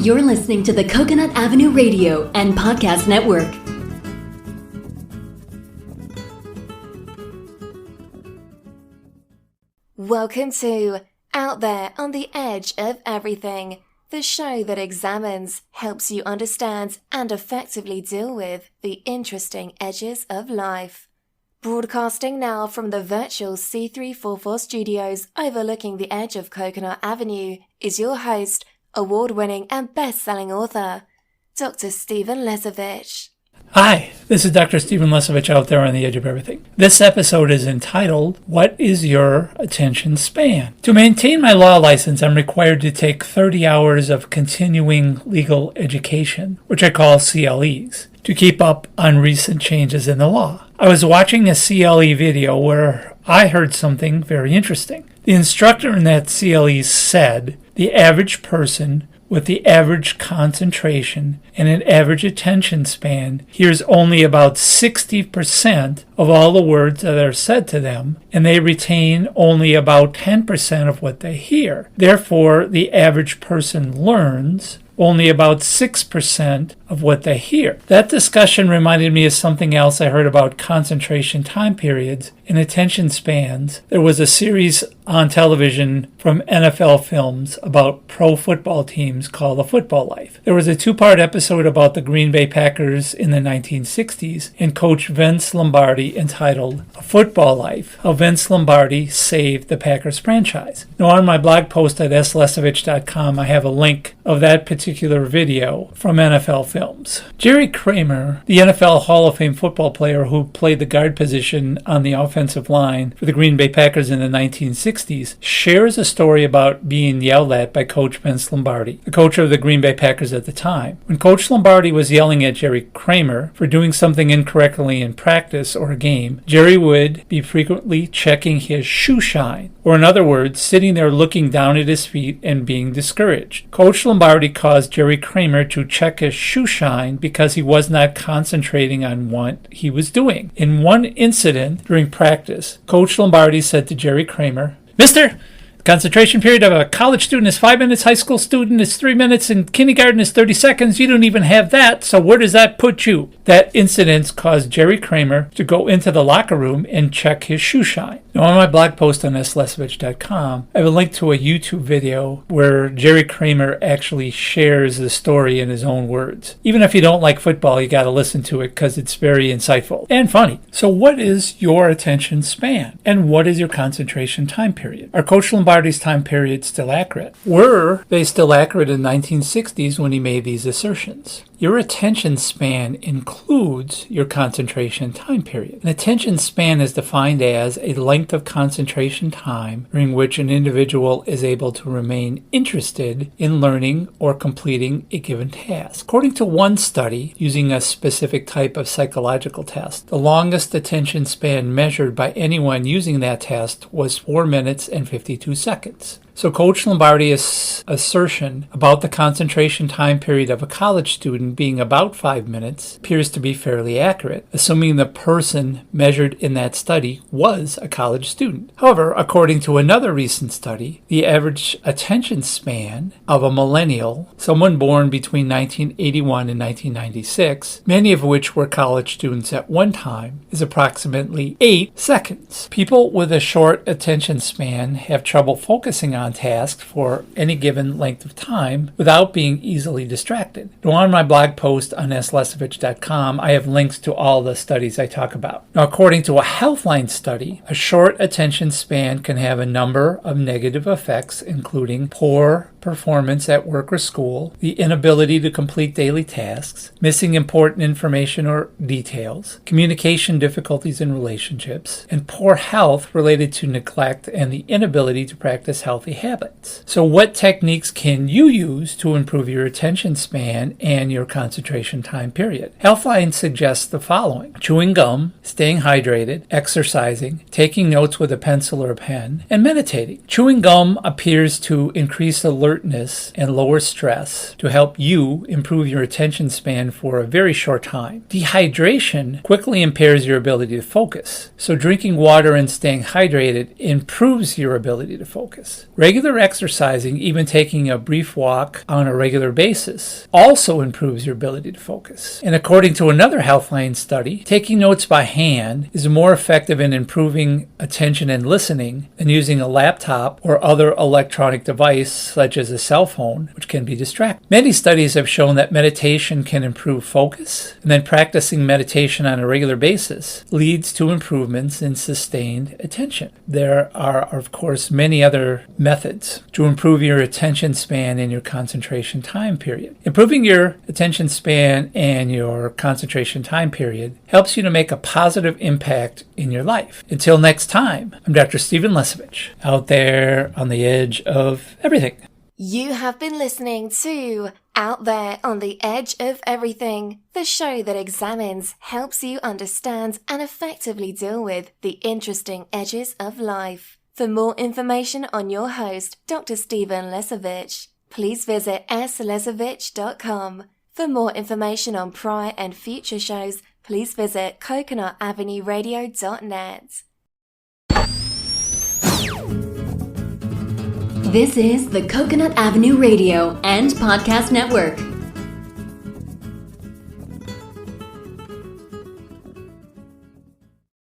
You're listening to the Coconut Avenue Radio and Podcast Network. Welcome to Out There on the Edge of Everything, the show that examines, helps you understand, and effectively deal with the interesting edges of life. Broadcasting now from the virtual C344 studios overlooking the edge of Coconut Avenue is your host, award-winning and best-selling author, Dr. Stephen Lesovich. Hi, this is Dr. Stephen Lesovich out there on the edge of everything. This episode is entitled, What is Your Attention Span? To maintain my law license, I'm required to take 30 hours of continuing legal education, which I call CLEs, to keep up on recent changes in the law. I was watching a CLE video where I heard something very interesting. The instructor in that CLE said the average person with the average concentration and an average attention span hears only about 60% of all the words that are said to them, and they retain only about 10% of what they hear. Therefore, the average person learns only about 6% of what they hear. That discussion reminded me of something else I heard about concentration time periods and attention spans. There was a series on television from NFL Films about pro football teams called A Football Life. There was a 2-part episode about the Green Bay Packers in the 1960s and Coach Vince Lombardi entitled A Football Life, How Vince Lombardi Saved the Packers Franchise. Now on my blog post at slesovich.com I have a link of that particular video from NFL Films. Jerry Kramer, the NFL Hall of Fame football player who played the guard position on the offensive line for the Green Bay Packers in the 1960s, shares a story about being yelled at by Coach Vince Lombardi, the coach of the Green Bay Packers at the time. When Coach Lombardi was yelling at Jerry Kramer for doing something incorrectly in practice or a game, Jerry would be frequently checking his shoe shine, or in other words, sitting there looking down at his feet and being discouraged. Coach Lombardi caused Jerry Kramer to check his shoe shine because he was not concentrating on what he was doing. In one incident during practice, Coach Lombardi said to Jerry Kramer, "Mister, the concentration period of a college student is 5 minutes, high school student is 3 minutes, and kindergarten is 30 seconds. You don't even have that, so where does that put you?" That incident caused Jerry Kramer to go into the locker room and check his shoe shine. Now, on my blog post on slesovich.com, I have a link to a YouTube video where Jerry Kramer actually shares the story in his own words. Even if you don't like football, you got to listen to it because it's very insightful and funny. So what is your attention span? And what is your concentration time period? Are Coach Lombardi's time period still accurate? Were they still accurate in the 1960s when he made these assertions? Your attention span includes your concentration time period. An attention span is defined as a length of concentration time during which an individual is able to remain interested in learning or completing a given task. According to one study using a specific type of psychological test, the longest attention span measured by anyone using that test was 4 minutes and 52 seconds. So Coach Lombardi's assertion about the concentration time period of a college student being about 5 minutes appears to be fairly accurate, assuming the person measured in that study was a college student. However, according to another recent study, the average attention span of a millennial, someone born between 1981 and 1996, many of which were college students at one time, is approximately 8 seconds. People with a short attention span have trouble focusing on tasks for any given length of time without being easily distracted. Now, on my blog post on slesovich.com, I have links to all the studies I talk about. Now, according to a Healthline study, a short attention span can have a number of negative effects, including poor performance at work or school, the inability to complete daily tasks, missing important information or details, communication difficulties in relationships, and poor health related to neglect and the inability to practice healthy habits. So what techniques can you use to improve your attention span and your concentration time period? Healthline suggests the following: chewing gum, staying hydrated, exercising, taking notes with a pencil or a pen, and meditating. Chewing gum appears to increase alertness and lower stress to help you improve your attention span for a very short time. Dehydration quickly impairs your ability to focus, so drinking water and staying hydrated improves your ability to focus. Regular exercising, even taking a brief walk on a regular basis, also improves your ability to focus. And according to another Healthline study, taking notes by hand is more effective in improving attention and listening than using a laptop or other electronic device such as a cell phone, which can be distracting. Many studies have shown that meditation can improve focus, and then practicing meditation on a regular basis leads to improvements in sustained attention. There are, of course, many other methods to improve your attention span and your concentration time period. Improving your attention span and your concentration time period helps you to make a positive impact in your life. Until next time, I'm Dr. Stephen Lesovich, out there on the edge of everything. You have been listening to Out There on the Edge of Everything, the show that examines, helps you understand, and effectively deal with the interesting edges of life. For more information on your host, Dr. Stephen Lesovich, please visit slesovich.com. For more information on prior and future shows, please visit coconutavenueradio.net. This is the Coconut Avenue Radio and Podcast Network.